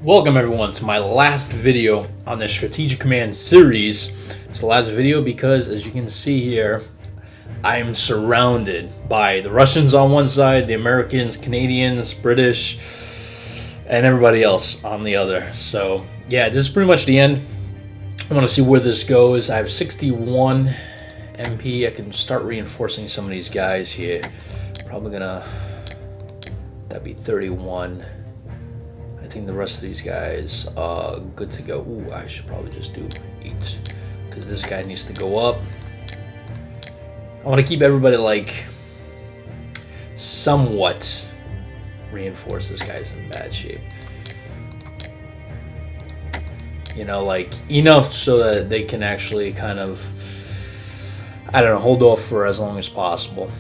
Welcome everyone to my last video on the Strategic Command series. It's the last video because, as you can see here, I am surrounded by the Russians on one side, the Americans, Canadians, British, and everybody else on the other. So yeah, this is pretty much the end. I want to see where this goes. I have 61 MP. I can start reinforcing some of these guys here. Probably gonna, that'd be 31. I think the rest of these guys are good to go. Ooh, I should probably just do 8 because this guy needs to go up. I want to keep everybody like somewhat reinforced. This guy's in bad shape. You know, like enough so that they can actually kind of, I don't know, hold off for as long as possible.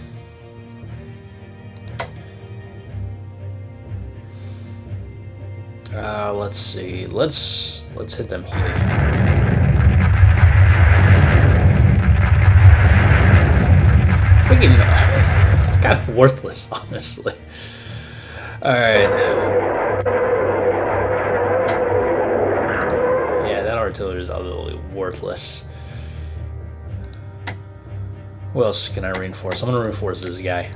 Let's see. Let's hit them here. Freaking, it's kind of worthless, honestly. All right. Yeah, that artillery is utterly worthless. Who else can I reinforce? I'm gonna reinforce this guy.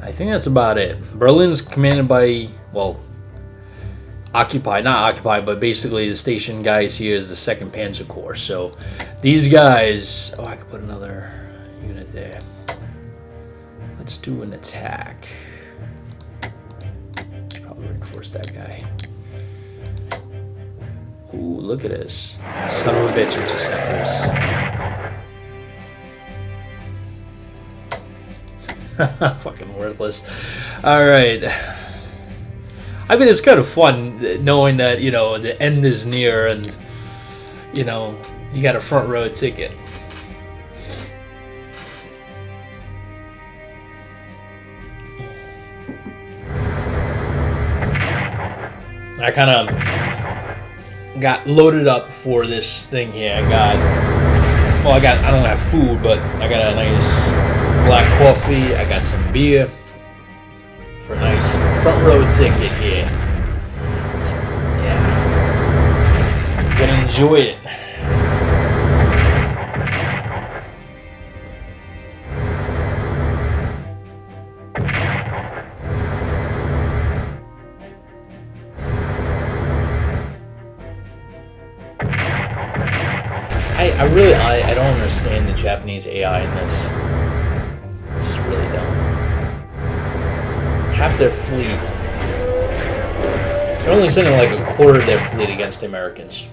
I think that's about it. Berlin's commanded by, well, occupied, not occupied, but basically the station guys here is the 2nd Panzer Corps. So these guys, oh, I could put another unit there. Let's do an attack. Probably reinforce that guy. Ooh, look at this. Son of a bitch, interceptors. Fucking worthless. Alright. I mean, it's kind of fun knowing that, you know, the end is near and, you know, you got a front row ticket. I kind of got loaded up for this thing here. I don't have food, but I got a nice black coffee. I got some beer for a nice front row ticket here. So, yeah, gonna enjoy it. I don't understand the Japanese AI in this. Really don't. Half their fleet, they're only sending like a quarter of their fleet against the Americans.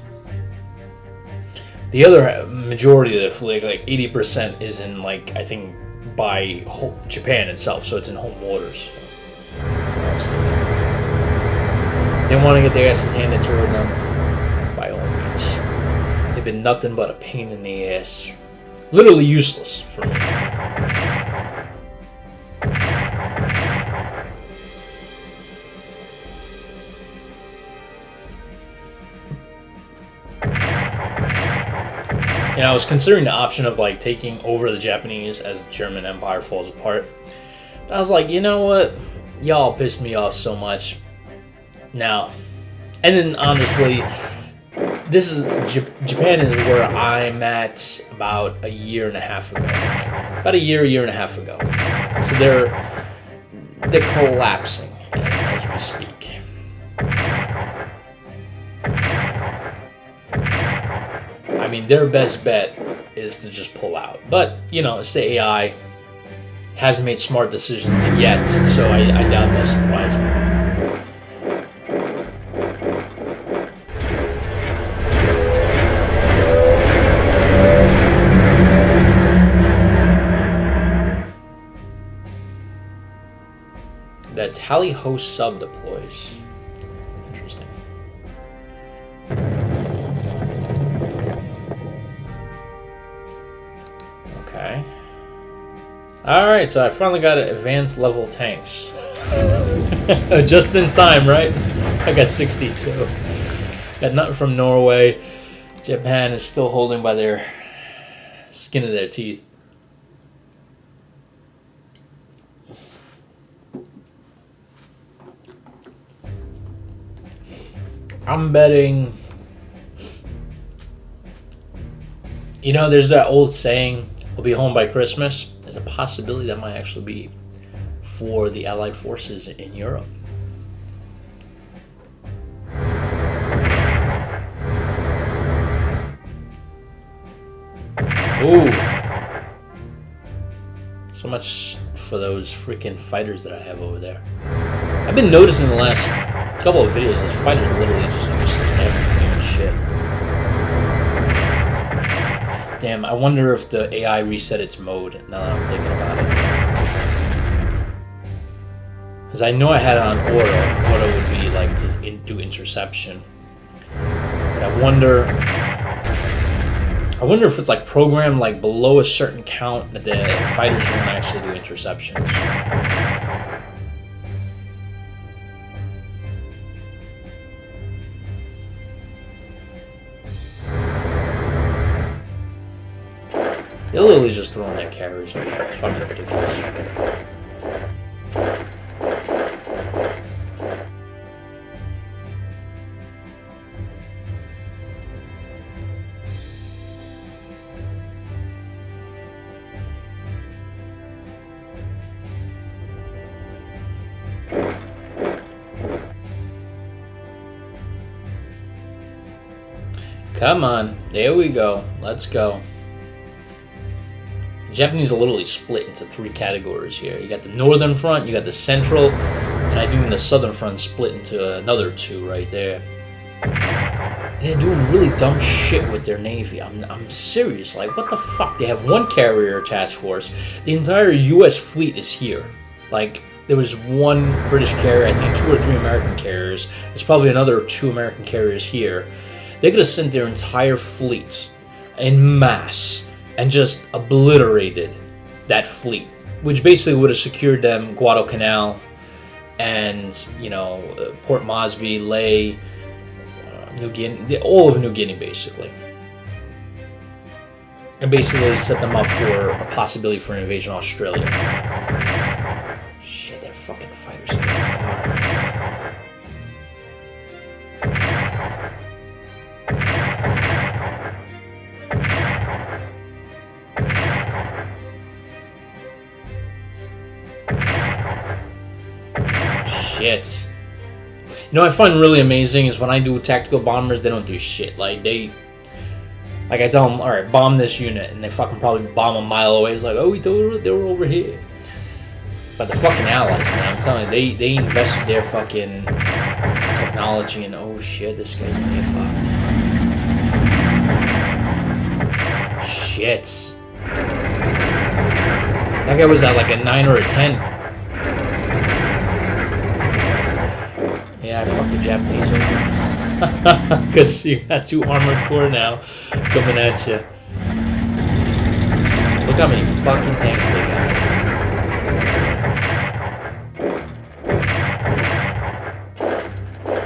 The other majority of their fleet, like 80%, is in, like, I think by Japan itself, so it's in home waters. They want to get their asses handed toward them, by all means. They've been nothing but a pain in the ass. Literally useless for me. And I was considering the option of like taking over the Japanese as the German Empire falls apart. But I was like, you know what? Y'all pissed me off so much. Now, and then honestly, this is Japan is where I'm at about a year and a half ago. About a year and a half ago. So they're collapsing as we speak. I mean, their best bet is to just pull out. But, you know, it's the AI. Hasn't made smart decisions yet, so I doubt they'll surprise me. The Tally Ho sub deploys. Interesting. Okay. Alright, so I finally got advanced level tanks. Just in time, right? I got 62. Got nothing from Norway. Japan is still holding by their skin of their teeth. I'm betting. You know, there's that old saying, "We'll be home by Christmas." There's a possibility that might actually be for the Allied forces in Europe. Ooh. So much for those freaking fighters that I have over there. I've been noticing the last couple of videos, this fighter literally just useless. They haven't been doing shit. Damn, I wonder if the AI reset its mode now that I'm thinking about it. Because I know I had it on auto. Auto would be like to do interception. But I wonder if it's like programmed like below a certain count that the fighters won't actually do interceptions. They're literally just throwing their carriers away. It's fucking ridiculous. Come on, there we go. Let's go. The Japanese are literally split into 3 categories here. You got the northern front, you got the central, and I think the southern front split into another 2 right there. And they're doing really dumb shit with their navy. I'm serious. Like, what the fuck? They have 1 carrier task force. The entire U.S. fleet is here. Like, there was 1 British carrier, I think 2 or 3 American carriers. There's probably another 2 American carriers here. They could have sent their entire fleet en masse and just obliterated that fleet, which basically would have secured them Guadalcanal and, you know, Port Moresby, Lae, New Guinea, all of New Guinea, basically. And basically set them up for a possibility for an invasion of Australia. Shit, their fucking fighters are far. Shit. You know what I find really amazing is when I do tactical bombers, they don't do shit. Like I tell them, alright, bomb this unit, and they fucking probably bomb a mile away. It's like, oh, they were over here. But the fucking allies, man, I'm telling you, they invested their fucking technology in, oh shit, this guy's gonna get fucked. Shit. That guy was at like a 9 or a 10. Yeah, I fucked the Japanese over. Because you got 2 armored corps now coming at you. Look how many fucking tanks they got.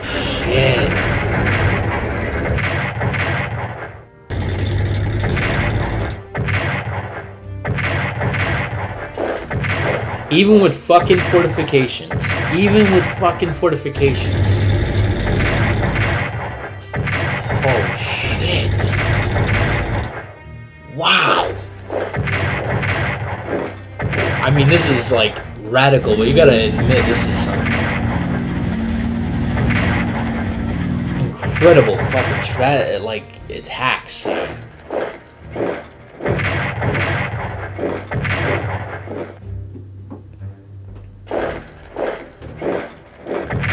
Shit. Even with fucking fortifications. Even with fucking fortifications. Oh shit. Wow. I mean, this is like radical, but you gotta admit this is some incredible fucking like it's hacks here.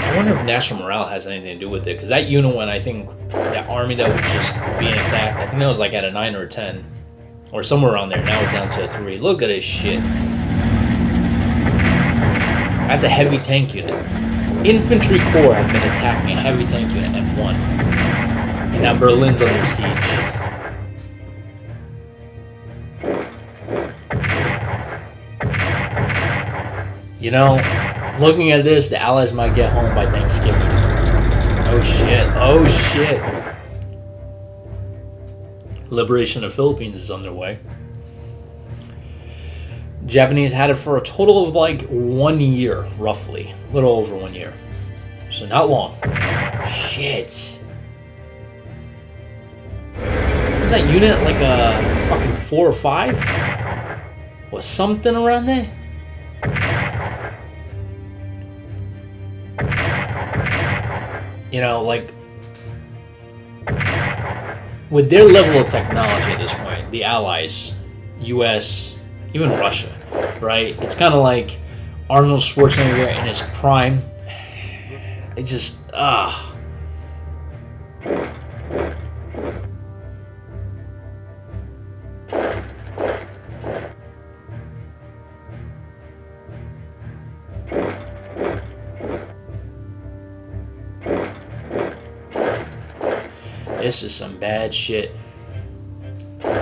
I wonder if national morale has anything to do with it, because that unit when I think that army that was just being attacked, I think that was like at a 9 or a 10, or somewhere around there. Now it's down to a 3. Look at this shit. That's a heavy tank unit. Infantry Corps have been attacking a heavy tank unit and won. And now Berlin's under siege. You know, looking at this, the Allies might get home by Thanksgiving. Oh shit, oh shit. Liberation of the Philippines is underway. Japanese had it for a total of like 1 year, roughly. A little over 1 year. So not long. Shit. that unit like a fucking 4 or 5? Or something around there? You know, like, with their level of technology at this point, the Allies, US, even Russia, right? It's kind of like Arnold Schwarzenegger in his prime. It just, This is some bad shit. I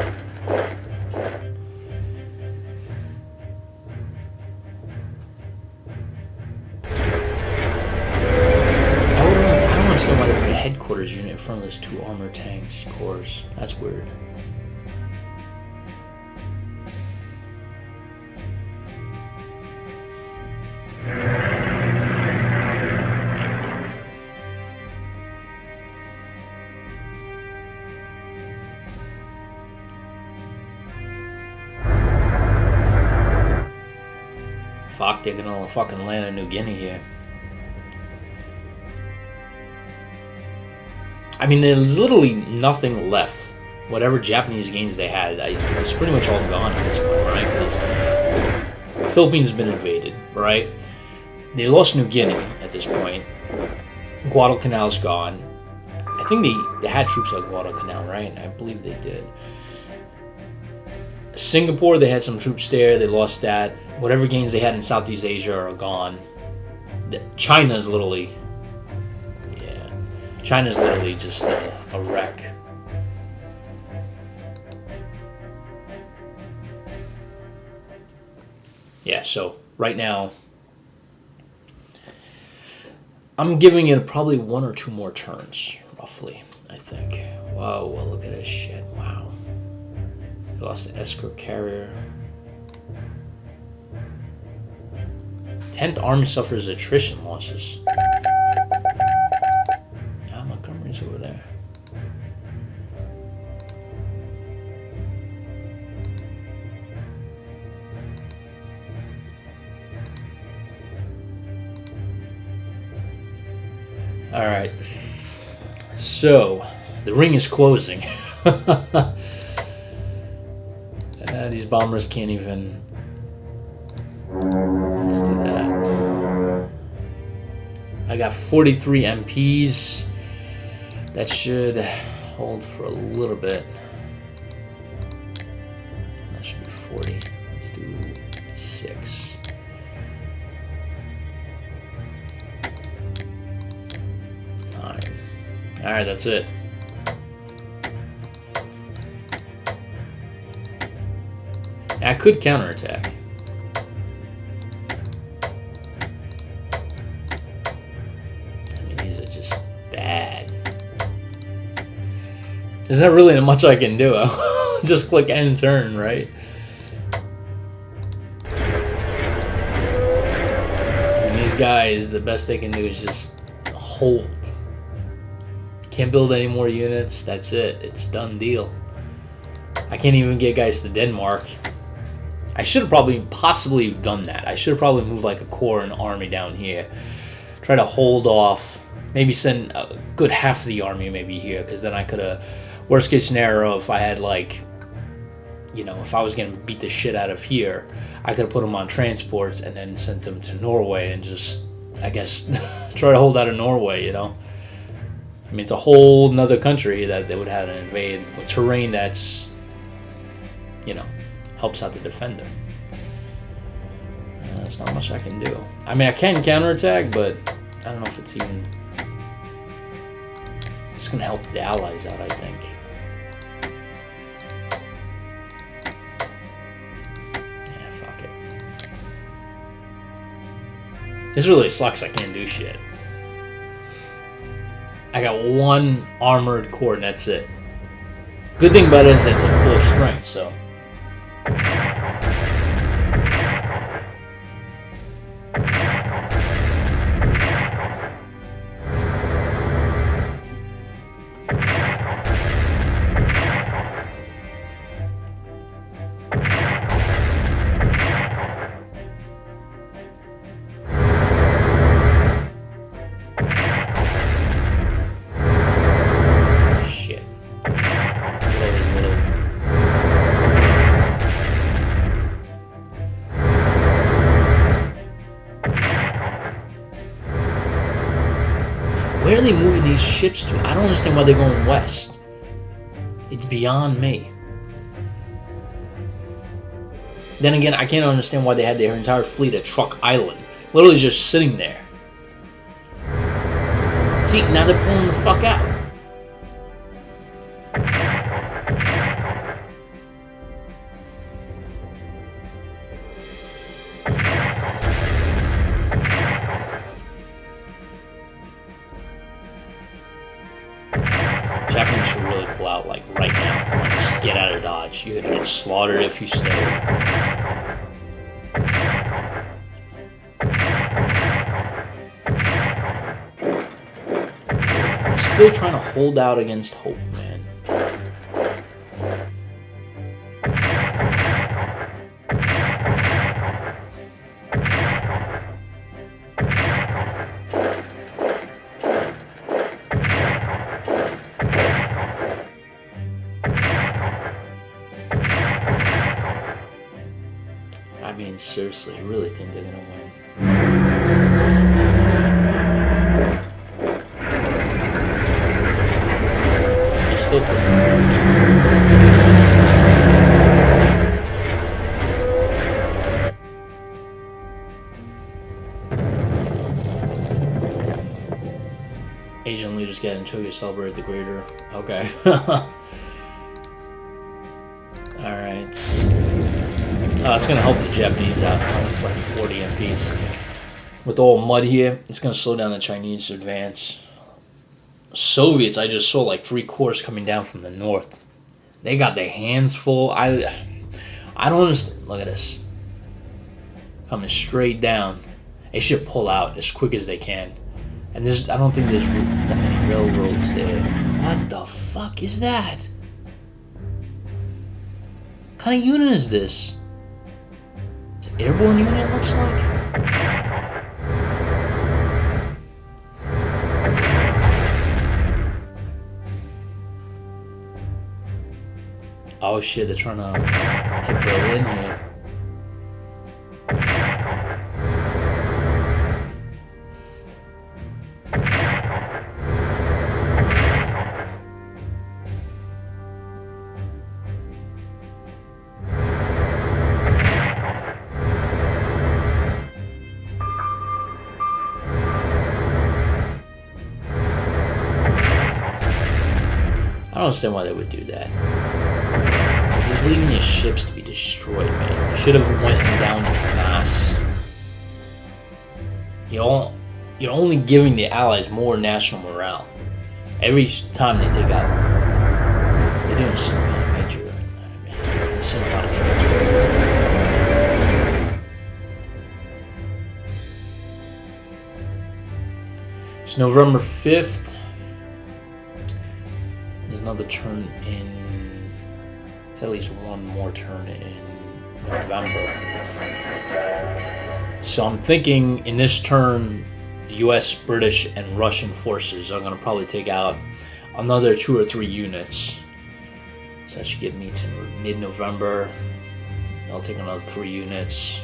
don't understand why they put a headquarters unit in front of those 2 armored tanks cores. That's weird. Fuck, they're gonna fucking land in New Guinea here. I mean, there's literally nothing left. Whatever Japanese gains they had, it's pretty much all gone at this point, right? Because Philippines has been invaded, right? They lost New Guinea at this point. Guadalcanal's gone. I think they had troops at Guadalcanal, right? I believe they did. Singapore, they had some troops there. They lost that. Whatever gains they had in Southeast Asia are gone. China is literally... Yeah. China's literally just a wreck. Yeah, so right now, I'm giving it probably 1 or 2 more turns, roughly, I think. Whoa, well, look at this shit. Wow. They lost the escort carrier. 10th Army suffers attrition losses. Ah, Montgomery's over there. Alright. So, the ring is closing. These bombers can't even... Let's do that. I got 43 MPs. That should hold for a little bit. That should be 40. Let's do 6. Alright, that's it. I could counterattack. I mean, these are just bad. There's not really much I can do. I'll just click end turn, right? I mean, these guys, the best they can do is just hold. Can't build any more units. That's it. It's done deal. I can't even get guys to Denmark. I should have probably possibly done that. I should have probably moved like a corps and army down here. Try to hold off. Maybe send a good half of the army maybe here, because then I could have... Worst case scenario, if I had like... You know, if I was going to beat the shit out of here, I could have put them on transports and then sent them to Norway and just, I guess, try to hold out of Norway, you know? I mean, it's a whole nother country that they would have to invade with terrain that's, you know, helps out the defender. There's not much I can do. I mean, I can counterattack, but I don't know if it's even... It's going to help the Allies out, I think. Yeah, fuck it. This really sucks. I can't do shit. I got 1 armored corps and that's it. Good thing about it is it's at full strength, so... Where are they moving these ships to? I don't understand why they're going west. It's beyond me. Then again, I can't understand why they had their entire fleet at Truk Island. Literally just sitting there. See, now they're pulling the fuck out. Japanese should really pull out, like, right now. Like, just get out of Dodge. You're gonna get slaughtered if you stay. Still trying to hold out against hope, man. I mean, seriously, I really think they're gonna win. Still Asian leaders get in Tokyo celebrate the greater. Okay. Alright. It's gonna help the Japanese out. It's like 40 MPs. With all mud here, it's gonna slow down the Chinese advance. Soviets, I just saw like 3 corps coming down from the north. They got their hands full. I don't understand. Look at this. Coming straight down. They should pull out as quick as they can. And I don't think there's that many railroads there. What the fuck is that? What kind of unit is this? It's an airborne unit, it looks like. Oh shit, they're trying to hit Berlin here. I don't understand why they would do that. Just leaving your ships to be destroyed, man. You should have went down to mass. You're only giving the Allies more national morale. Every time they take out, they're doing some kind of major. Man, there's still a lot of transports. It's November 5th. There's another turn in. At least one more turn in November. So I'm thinking in this turn, the US, British, and Russian forces are going to probably take out another 2 or 3 units. So that should get me to mid-November. They'll take another 3 units.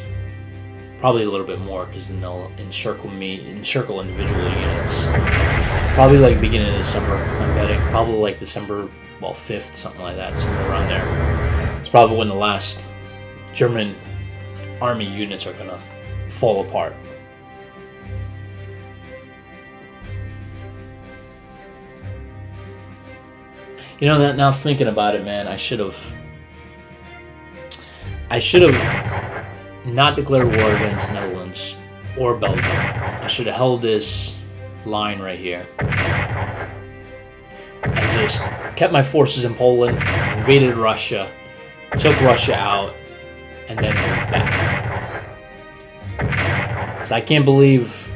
Probably a little bit more because then they'll encircle individual units. Probably like beginning of December, I'm betting. Probably like December, well, 5th, something like that, somewhere around there. It's probably when the last German army units are gonna fall apart. You know, now thinking about it, man, I should have not declared war against Netherlands or Belgium. I should have held this line right here and just kept my forces in Poland, invaded Russia, took Russia out, and then moved back. So I can't believe,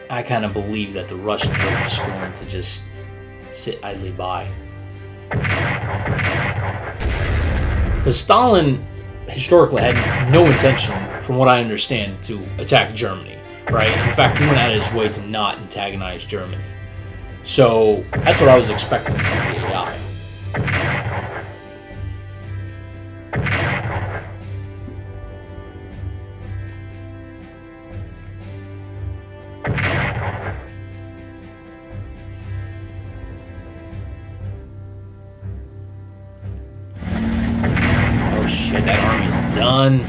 I kind of believe that the Russians are just going to just sit idly by. Because Stalin historically had no intention, from what I understand, to attack Germany, right? In fact, he went out of his way to not antagonize Germany. So that's what I was expecting from the AI. done.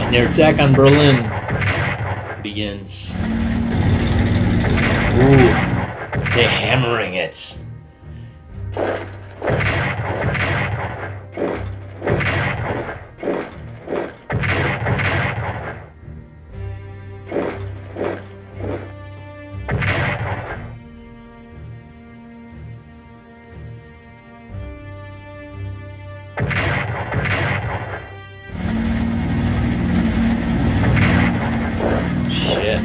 And their attack on Berlin begins. Ooh, they're hammering it. Shit.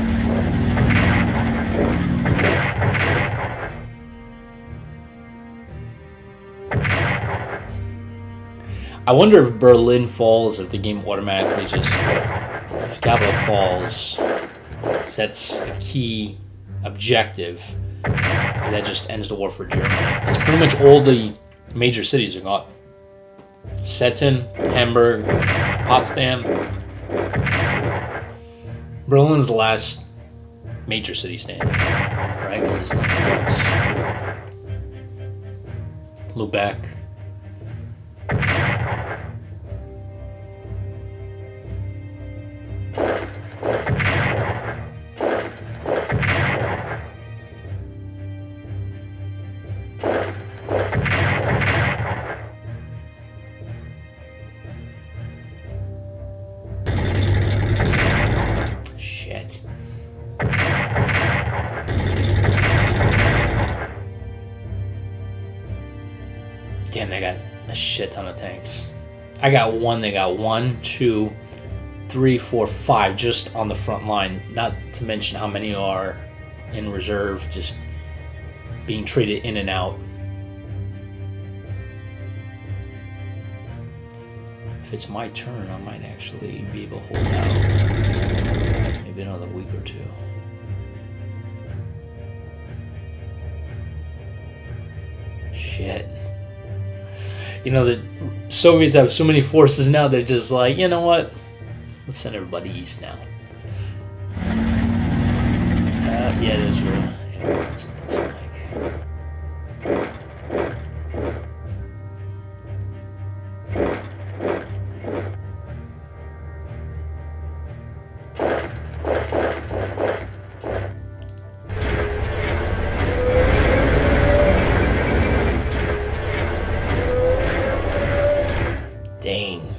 I wonder if Berlin falls, if the game automatically just, if the capital falls, sets a key objective, and that just ends the war for Germany. Because pretty much all the major cities are gone. Stettin, Hamburg, Potsdam. Berlin's the last major city standing, right? Because there's nothing else. Lubeck. Shit. Damn, they got a shit ton of tanks. I got one, they got 1, 2, 3, 4, 5 just on the front line. Not to mention how many are in reserve, just being traded in and out. If it's my turn, I might actually be able to hold out. Maybe another week or two. Shit. You know, the Soviets have so many forces now, they're just like, you know what? Let's send everybody east now. Yeah, those were airbornes, it looks like. Dang.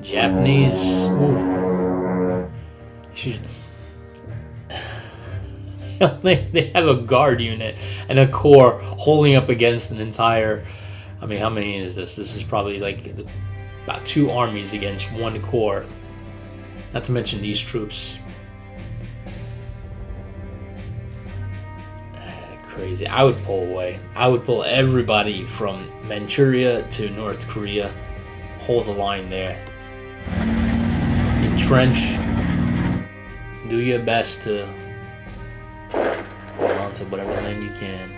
Japanese. Ooh. Should... they have a guard unit and a corps holding up against an entire... I mean, how many is this? This is probably like about 2 armies against 1 corps. Not to mention these troops. Crazy. I would pull away. I would pull everybody from Manchuria to North Korea. Hold the line there. Entrench. Do your best to hold on to whatever land you can.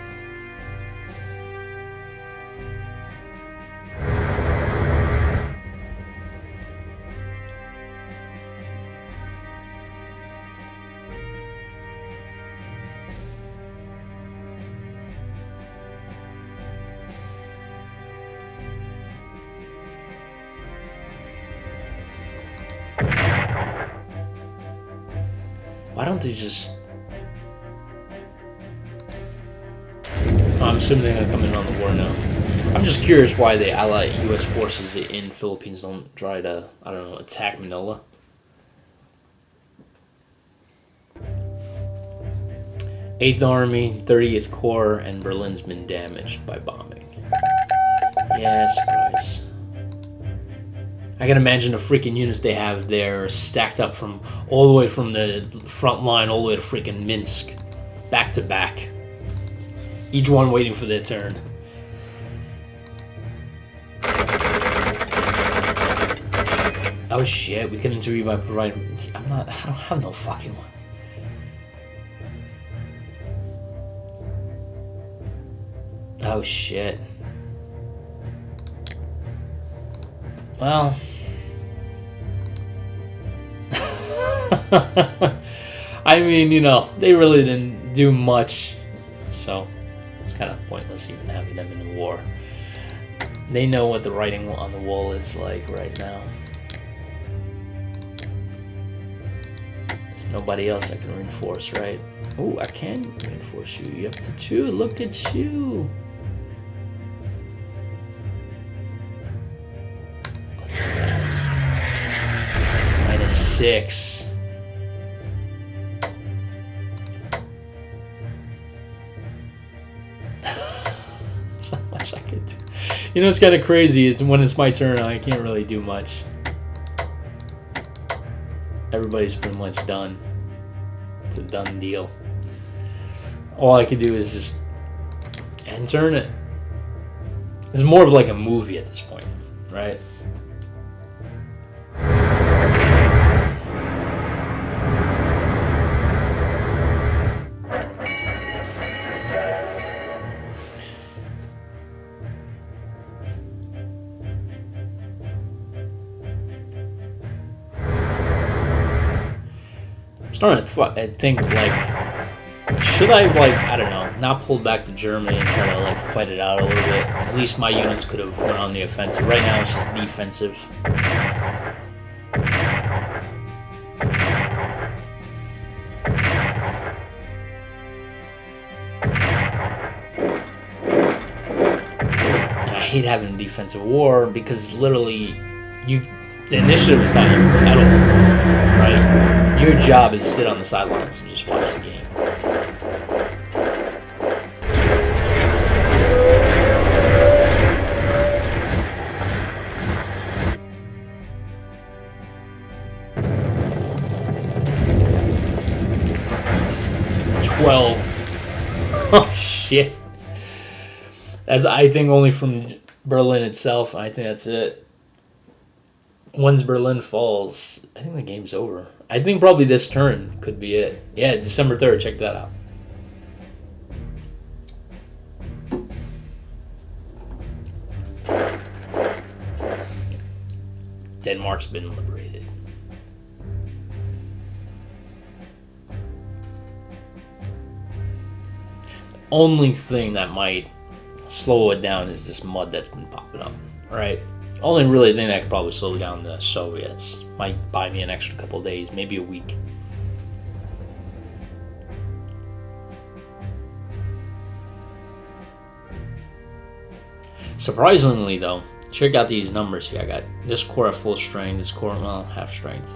Why don't they just... I'm assuming they're going to come in on the war now. I'm just curious why the Allied U.S. forces in Philippines don't try to, I don't know, attack Manila. Eighth Army, 30th Corps, and Berlin's been damaged by bombing. Yeah, surprise. I can imagine the freaking units they have there stacked up from all the way from the front line all the way to freaking Minsk. Back to back. Each one waiting for their turn. Oh shit, we can interview by providing... I don't have no fucking one. Oh shit. Well, I mean, you know, they really didn't do much, so it's kind of pointless even having them in the war. They know what the writing on the wall is like right now. There's nobody else that can reinforce, right? Oh, I can reinforce you. You have to 2. Look at you. Let's do that. -6. There's not much I can do. You know, it's kind of crazy. It's when it's my turn, I can't really do much. Everybody's pretty much done. It's a done deal. All I can do is just end turn it. It's more of like a movie at this point, right? I'm starting to think, like, should I, like, I don't know, not pull back to Germany and try to, like, fight it out a little bit? At least my units could have went on the offensive. Right now it's just defensive. And I hate having a defensive war because literally the initiative is not yours at all, right? Your job is to sit on the sidelines and just watch the game. Oh shit. That's, I think, only from Berlin itself. I think that's it. Once Berlin falls, I think the game's over. I think probably this turn could be it. Yeah, December 3rd. Check that out. Denmark's been liberated. The only thing that might slow it down is this mud that's been popping up, right? Only really thing that could probably slow down the Soviets. Might buy me an extra couple days, maybe a week. Surprisingly, though, check out these numbers here. I got this corps at full strength, this corps, well, half strength.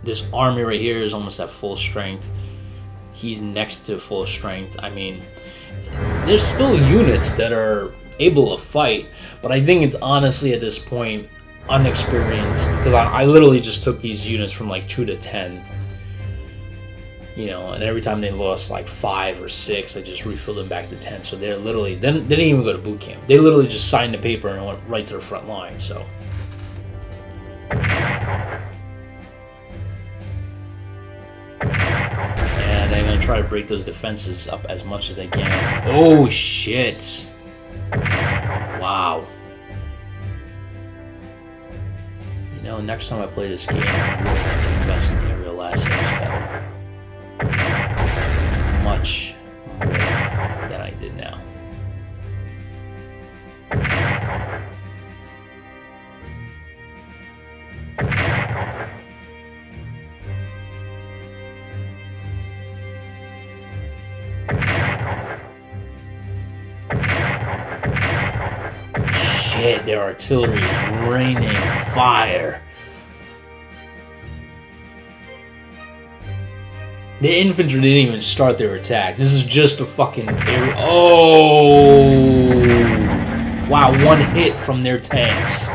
This army right here is almost at full strength. He's next to full strength. I mean, there's still units that are able to fight, but I think it's honestly at this point unexperienced, because I literally just took these units from like 2 to 10, you know, and every time they lost like 5 or 6, I just refilled them back to 10. So they're literally, they didn't even go to boot camp. They literally just signed the paper and went right to the front line. So and I'm gonna try to break those defenses up as much as I can. Oh shit. Wow. You know, next time I play this game, I'm really going to invest in aerial assets better. Much more than I did now. Shit, their artillery is raining fire. The infantry didn't even start their attack. This is just a fucking area. Oh! Wow, one hit from their tanks.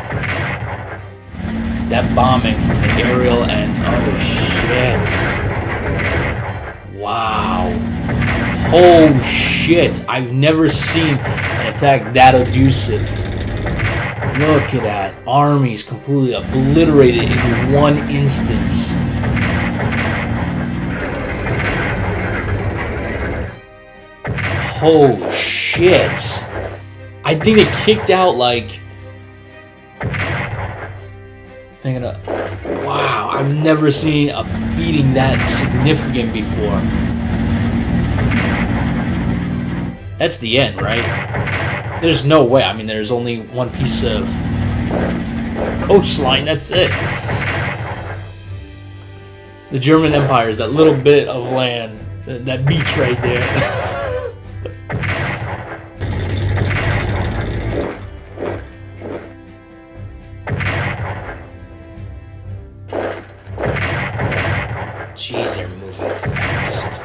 That bombing from the aerial and... oh shit. Wow. Oh shit. I've never seen an attack that abusive. Look at that. Armies completely obliterated in one instance. Oh shit. I think they kicked out like... wow, I've never seen a beating that significant before. That's the end, right? There's no way. I mean, there's only one piece of coastline. That's it. The German Empire is that little bit of land, that beach right there. Jeez, they're moving fast.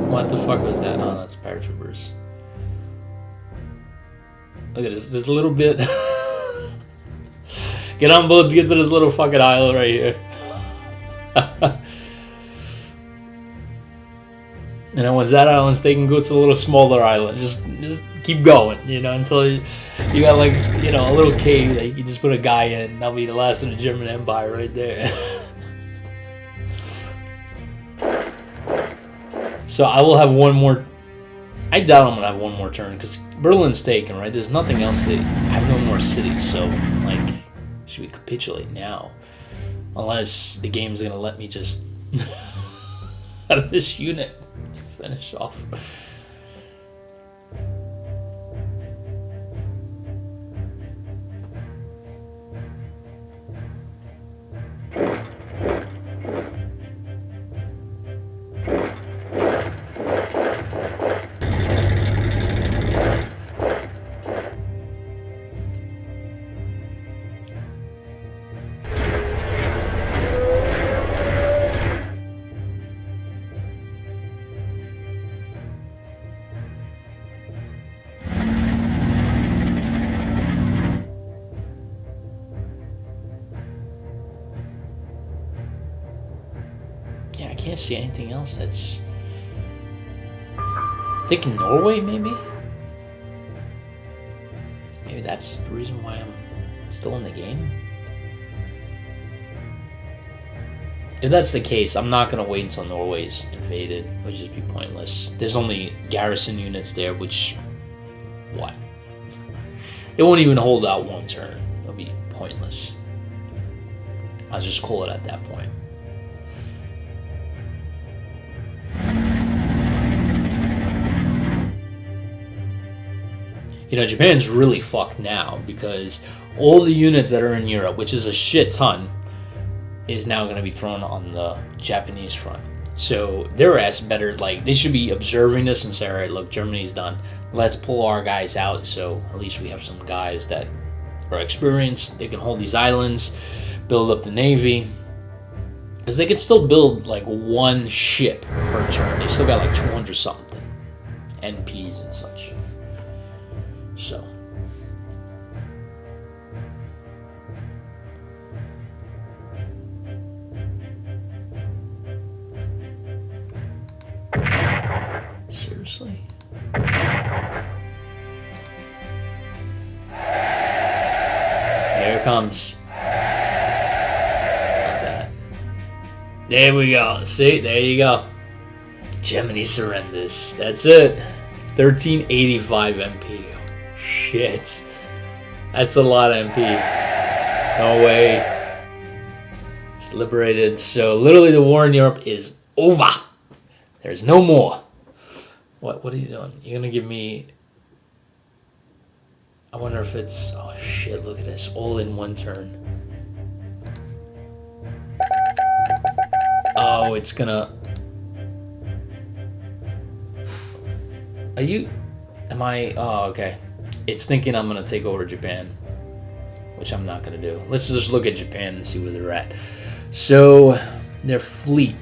What the fuck was that? Oh, that's paratroopers. Look at this little bit. Get on boats, get to this little fucking island right here. And then once that island's taken, go to a little smaller island. Just keep going, you know, until you got like, you know, a little cave that you can just put a guy in. That'll be the last of the German Empire right there. So I will have one more. I doubt I'm gonna have one more turn because Berlin's taken, right? There's nothing else to. I have no more cities, so like, should we capitulate now? Unless the game's gonna let me just have this unit to finish off. Yeah, I can't see anything else that's... I'm thinking Norway, maybe? Maybe that's the reason why I'm still in the game? If that's the case, I'm not going to wait until Norway's invaded. It would just be pointless. There's only garrison units there, which... What? They won't even hold out one turn. It'll be pointless. I'll just call it at that point. You know, Japan's really fucked now because all the units that are in Europe, which is a shit ton, is now going to be thrown on the Japanese front. So their ass better, like, they should be observing this and say, all right, look, Germany's done. Let's pull our guys out so at least we have some guys that are experienced. They can hold these islands, build up the navy. Because they could still build, like, one ship per turn. They still got, like, 200 something NPs and such. So. Seriously? Here it comes. Like that. There we go. See? There you go. Germany surrenders. That's it. 1385 MP. Shit. That's a lot of MP. No way. It's liberated. So literally the war in Europe is over. There's no more. What are you doing? You're gonna give me... I wonder if it's... Oh shit, look at this. All in one turn. Oh, it's gonna... Are you... Am I... Oh, okay. It's thinking I'm gonna take over Japan, which I'm not gonna do. Let's just look at Japan and see where they're at. So, their fleet.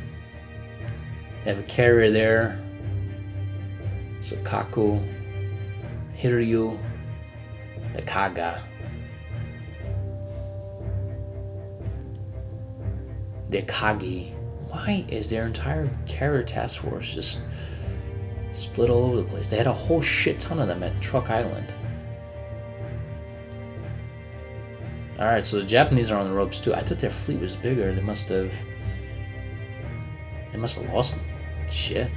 They have a carrier there. So Kaku, Hiryu, the Kaga, the Kagi. Why is their entire carrier task force just split all over the place? They had a whole shit ton of them at Truk Island. Alright, so the Japanese are on the ropes too. I thought their fleet was bigger. They must have lost shit.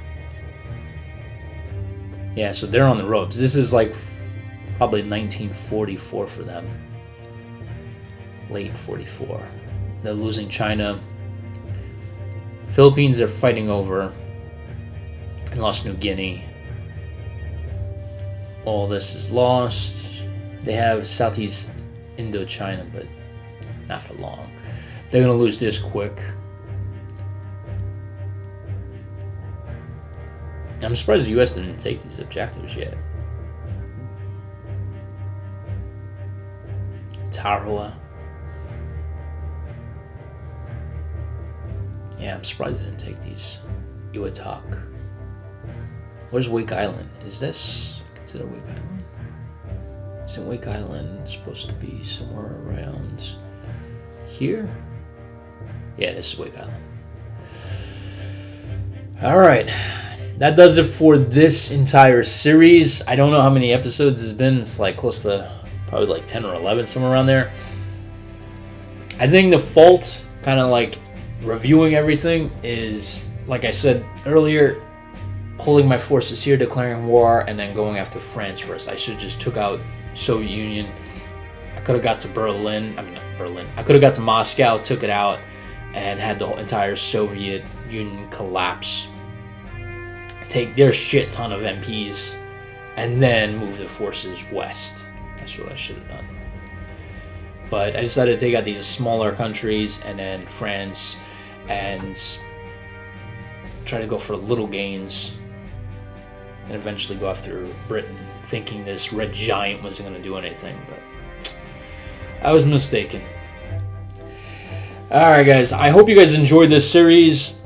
Yeah, so they're on the ropes. This is like probably 1944 for them. late 44. They're losing China. Philippines they're fighting over. And lost New Guinea. All this is lost. They have Southeast Indochina, but not for long. They're going to lose this quick. I'm surprised the U.S. didn't take these objectives yet. Tarawa. Yeah, I'm surprised they didn't take these. Iwatak. Where's Wake Island? Is this considered Wake Island? Isn't Wake Island supposed to be somewhere around here? Yeah, this is Wake Island. Alright. That does it for this entire series. I don't know how many episodes it's been. It's like close to probably like 10 or 11, somewhere around there. I think the fault, kind of like reviewing everything, is, like I said earlier, pulling my forces here, declaring war, and then going after France first. I should have just took out Soviet Union. I could have got to Berlin. I mean, not Berlin. I could have got to Moscow, took it out, and had the whole entire Soviet Union collapse. Take their shit ton of MPs, and then move the forces west. That's what I should have done. But I decided to take out these smaller countries, and then France, and try to go for little gains, and eventually go after Britain, thinking this red giant wasn't going to do anything, but I was mistaken. Alright guys, I hope you guys enjoyed this series.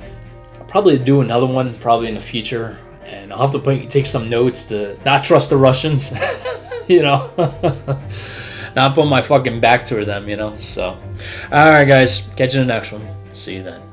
I'll probably do another one probably in the future, and I'll have to take some notes to not trust the Russians, you know, not put my fucking back to them, you know. So alright guys, catch you in the next one. See you then.